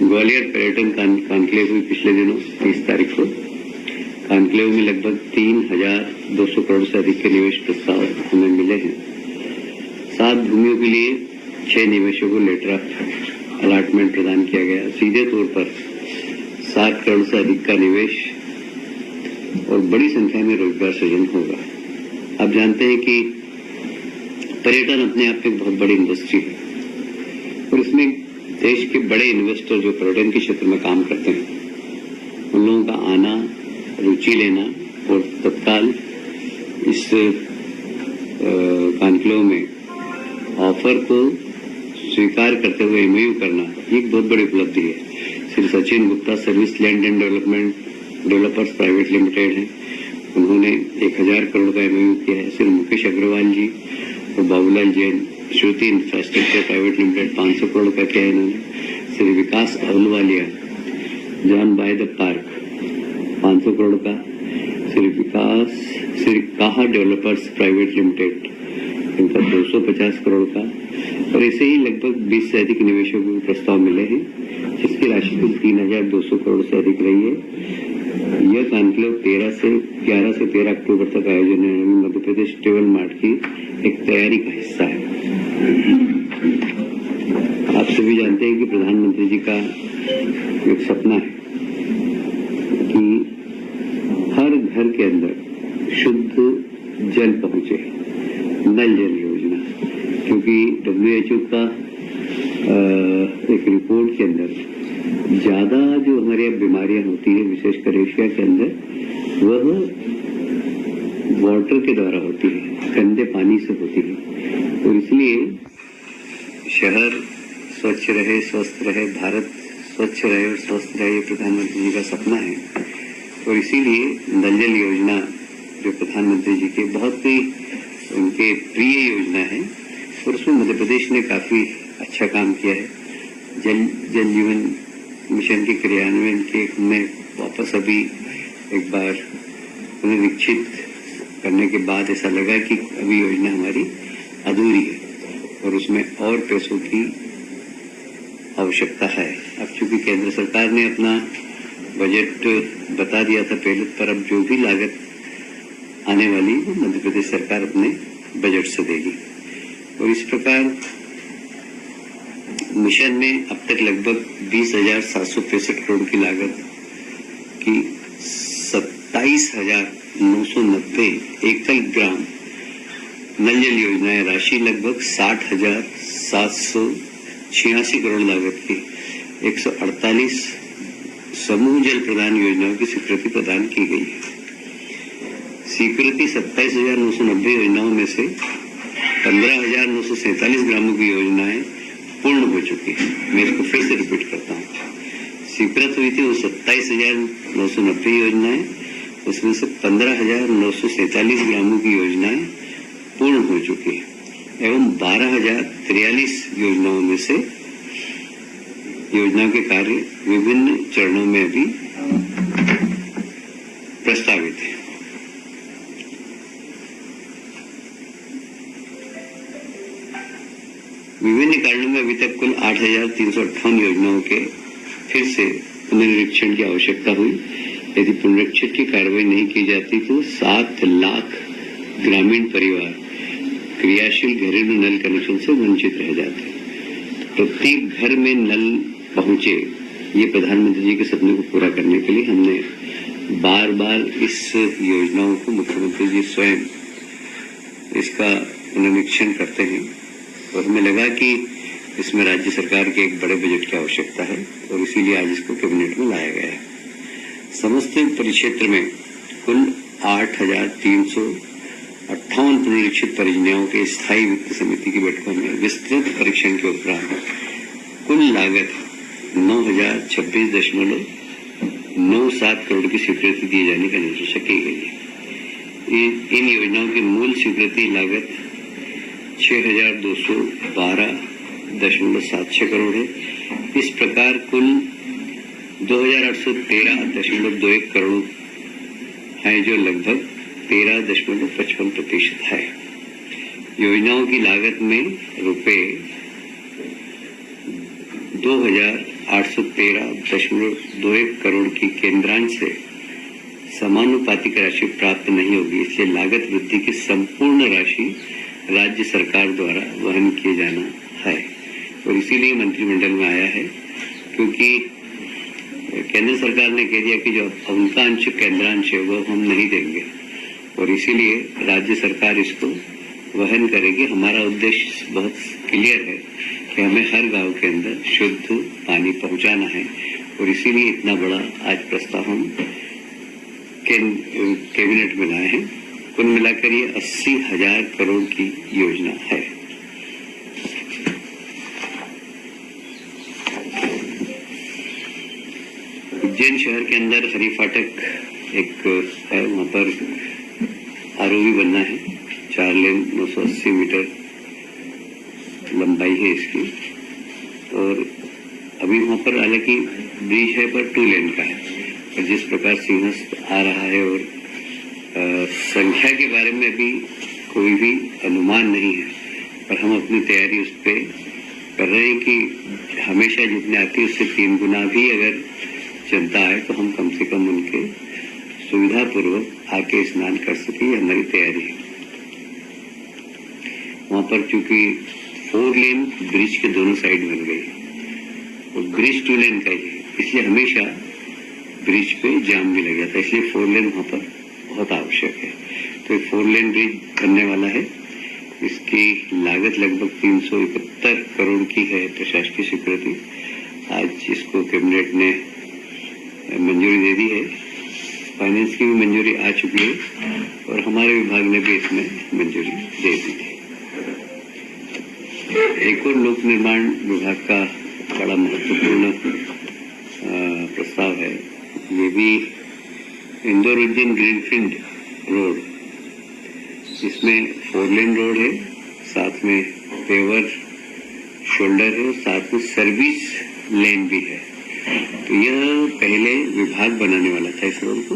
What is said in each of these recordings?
ग्वालियर पर्यटन कॉन्क्लेव हुई पिछले दिनों 30 तारीख को। कॉन्क्लेव में लगभग 3,200 करोड़ से अधिक के निवेश प्रस्ताव हमें मिले हैं। 7 भूमियों के लिए 6 निवेशकों को लेटर ऑफ अलॉटमेंट प्रदान किया गया। सीधे तौर पर 7 करोड़ से अधिक का निवेश और बड़ी संख्या में रोजगार सृजन होगा। आप जानते हैं कि पर्यटन अपने आप में बहुत बड़ी इंडस्ट्री है और इसमें देश के बड़े इन्वेस्टर जो पर्यटन के क्षेत्र में काम करते हैं उन लोगों का आना, रुचि लेना और तत्काल इस कॉन्क्लेव में ऑफर को स्वीकार करते हुए एमओयू करना एक बहुत बड़ी उपलब्धि है। Shri Sachin Gupta service land and developers private limited है, उन्होंने 1000 करोड़ का एमओयू किया है। श्री मुकेश अग्रवाल जी और Babulal Jain Shruti infrastructure private limited 500 crore का किया है इन्होंने। Shri Vikas Ahluwalia John by the park 500 crore का। श्री काहा डेवलपर्स प्राइवेट लिमिटेड इनका 250 करोड़ का और ऐसे ही लगभग 20 से अधिक निवेशकों को प्रस्ताव मिले हैं, जिसकी राशि कुल 3,200 करोड़ से अधिक रही है। यह कॉन्क्लेव 11 से 13 अक्टूबर तक आयोजन है। मध्य प्रदेश ट्रेवल मार्ट की एक तैयारी का हिस्सा है। आप सभी जानते हैं कि प्रधानमंत्री जी का एक सपना है कि हर घर के अंदर शुद्ध जल पहुंचे, नल जल योजना। क्योंकि WHO का एक रिपोर्ट के अंदर ज्यादा जो हमारे यहाँ बीमारियां होती है, विशेषकर एशिया के अंदर, वह वाटर के द्वारा होती है, गंदे पानी से होती है। और इसलिए शहर स्वच्छ रहे, स्वस्थ रहे, भारत स्वच्छ रहे और स्वस्थ रहे, ये प्रधानमंत्री जी का सपना है। और इसीलिए नल जल योजना जो प्रधानमंत्री जी के बहुत ही उनके प्रिय योजना है और उसमें मध्य प्रदेश ने काफी अच्छा काम किया है। जल जीवन मिशन के क्रियान्वयन के हमने वापस अभी एक बार पुनरीक्षित करने के बाद ऐसा लगा कि अभी योजना हमारी अधूरी है और उसमें और पैसों की आवश्यकता है। अब चूंकि केंद्र सरकार ने अपना बजट बता दिया था पहले, पर अब जो भी लागत आने वाली वो मध्य प्रदेश सरकार अपने बजट से देगी। और इस प्रकार मिशन में अब तक लगभग 20,765 करोड़ की लागत की 27,990 एकल ग्राम नल जल योजनाएं, राशि लगभग 60,786 करोड़ लागत की 148 समूह जल प्रदान योजनाओं की स्वीकृति प्रदान की गई है। स्वीकृति 27,990 योजनाओं में से 15,947 ग्रामों की योजनाएं पूर्ण हो चुकी है। मैं इसको फिर से रिपीट करता हूँ। स्वीकृत हुई थी वो 27,990 योजनाएं, उसमें से 15,947 ग्रामों की योजनाएं पूर्ण हो चुकी है एवं 12,043 योजनाओं में से योजनाओं के कार्य विभिन्न चरणों में अभी प्रस्तावित है। विभिन्न कारणों में अभी तक कुल 8,358 योजनाओं के फिर से पुनरीक्षण की आवश्यकता हुई। यदि पुनरीक्षण की कार्रवाई नहीं की जाती तो 7 लाख ग्रामीण परिवार क्रियाशील घरेलू नल कनेक्शन से वंचित रह जाते। प्रत्येक घर में नल पहुंचे, ये प्रधानमंत्री जी के सपने को पूरा करने के लिए हमने बार बार इस योजनाओं को मुख्यमंत्री जी स्वयं इसका पुनरीक्षण करते हैं और हमें लगा कि इसमें राज्य सरकार के एक बड़े बजट की आवश्यकता है और इसीलिए आज इसको कैबिनेट में लाया गया है। समस्त परिक्षेत्र में कुल 8,358 पुनरीक्षित परियोजनाओं के स्थायी वित्त समिति की बैठकों में विस्तृत परीक्षण के उपरांत कुल लागत 9,026.97 करोड़ की स्वीकृति दिए जाने का निर्देश की गई है। इन योजनाओं की मूल स्वीकृति लागत 6,212.76 करोड़ है। इस प्रकार कुल 2,813.21 करोड़ है, जो लगभग 13.55% है। योजनाओं की लागत में रुपए 2,813.21 करोड़ की केंद्रांश से समानुपातिक राशि प्राप्त नहीं होगी, इसलिए लागत वृद्धि की संपूर्ण राशि राज्य सरकार द्वारा वहन किए जाना है। और इसीलिए मंत्रिमंडल में आया है, क्योंकि केंद्र सरकार ने कह दिया कि जो उनका अंश केंद्रांश है वो हम नहीं देंगे, और इसीलिए राज्य सरकार इसको वहन करेगी। हमारा उद्देश्य बहुत क्लियर है कि हमें हर गांव के अंदर शुद्ध पानी पहुंचाना है, और इसीलिए इतना बड़ा आज प्रस्ताव हम कैबिनेट में लाए हैं। कुल मिलाकर ये 80,000 करोड़ की योजना है। उज्जैन शहर के अंदर हरी फाटक एक है, वहां पर आरओबी बनना है। 4 लेन 980 मीटर लंबाई है इसकी, और अभी वहां पर हालांकि ब्रिज है पर 2 लेन का है। और जिस प्रकार सिंहस्थ आ रहा है, और संख्या के बारे में अभी कोई भी अनुमान नहीं है, पर हम अपनी तैयारी उस पर कर रहे हैं कि हमेशा जितने आती है उससे 3 गुना भी अगर जनता आए तो हम कम से कम उनके सुविधा पूर्वक आके स्नान कर सके, हमारी तैयारी है। वहां पर चूंकि 4 लेन ब्रिज के दोनों साइड बन गई, और ब्रिज 2 लेन का ही है, इसलिए हमेशा ब्रिज पे जाम भी लग जाता है, इसलिए 4 लेन वहां पर बहुत आवश्यक है। तो 4 लेन ब्रिज बनने वाला है। इसकी लागत लगभग 371 करोड़ की है, प्रशासकीय स्वीकृति। आज इसको कैबिनेट ने मंजूरी दे दी है, फाइनेंस की भी मंजूरी आ चुकी है, और हमारे विभाग ने भी इसमें मंजूरी दे दी है। एक और लोक निर्माण विभाग का बड़ा महत्वपूर्ण प्रस्ताव है, ये भी इंदौर उज्जैन ग्रीनफील्ड रोड। इसमें 4 लेन रोड है, साथ में पेवर शोल्डर है, और साथ में सर्विस लेन भी है। तो यह पहले विभाग बनाने वाला था इस रोड को,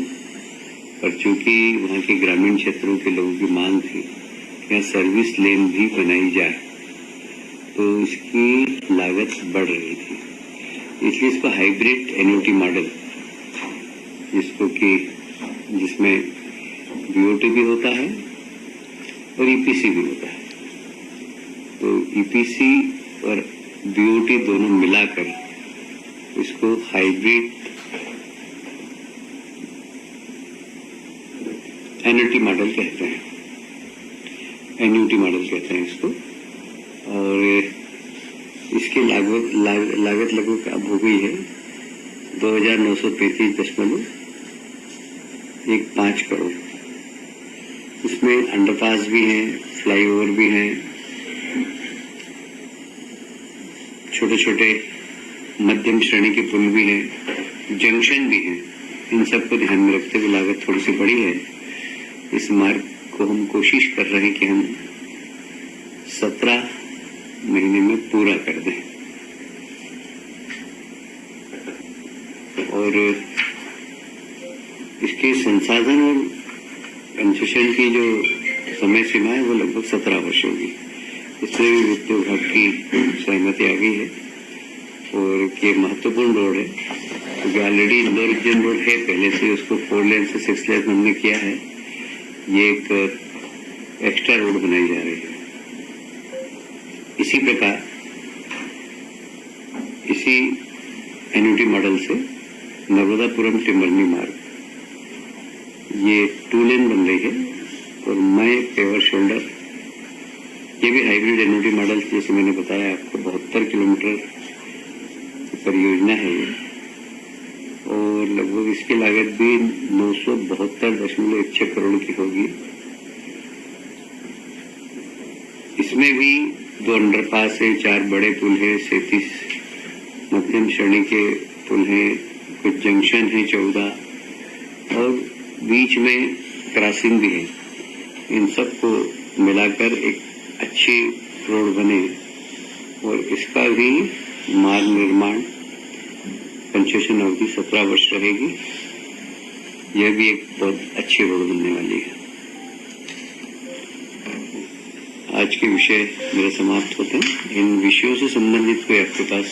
पर चूंकि वहाँ के ग्रामीण क्षेत्रों के लोगों की मांग थी कि यहाँ सर्विस लेन भी बनाई जाए, तो इसकी लागत बढ़ रही थी, इसलिए इसको हाइब्रिड एन्युटी मॉडल, जिसमें बीओटी भी होता है और ईपीसी भी होता है, तो ईपीसी और बीओटी दोनों मिलाकर इसको हाइब्रिड एन्युटी मॉडल कहते हैं, इसको। और इसकी लागत लगभग अब हो गई है 2,933.15 करोड़। इसमें अंडरपास भी हैं, फ्लाईओवर भी हैं, छोटे छोटे मध्यम श्रेणी के पुल भी हैं, जंक्शन भी हैं। इन सबको ध्यान में रखते हुए लागत थोड़ी सी बड़ी है। इस मार्ग को हम कोशिश कर रहे हैं कि हम 17 महीने में पूरा कर दें, और इसके संसाधन और कंसेशन की जो समय सीमा है वो लगभग 17 वर्ष होगी। इसमें भी वित्त विभाग की सहमति आ गई है, और ये महत्वपूर्ण रोड है, क्योंकि ऑलरेडी इंदौर उज्जैन रोड है पहले से, उसको 4 लेन से 6 लेन हमने किया है। ये एक एक्स्ट्रा रोड बनाई जा रही है। इसी प्रकार इसी एन्युटी मॉडल से नर्मदापुरम टिम्बरनी मार्ग, ये 2 लेन बन रही है, और मई पेवर शोल्डर, ये भी हाइब्रिड एन्युटी मॉडल, जैसे मैंने बताया आपको 72 किलोमीटर परियोजना है ये, और लगभग इसकी लागत भी 972.16 करोड़ की होगी। इसमें भी 2 अंडरपास है, 4 बड़े पुल है, 37 मध्यम श्रेणी के पुल हैं, कुछ जंक्शन है 14, और बीच में क्रॉसिंग भी है। इन सबको मिलाकर एक अच्छी रोड बने, और इसका भी मार्ग निर्माण कंसेशन अवधि 17 वर्ष रहेगी। यह भी एक बहुत अच्छी रोड बनने वाली है। आज के विषय मेरे समाप्त होते हैं। इन विषयों से संबंधित कोई आपके पास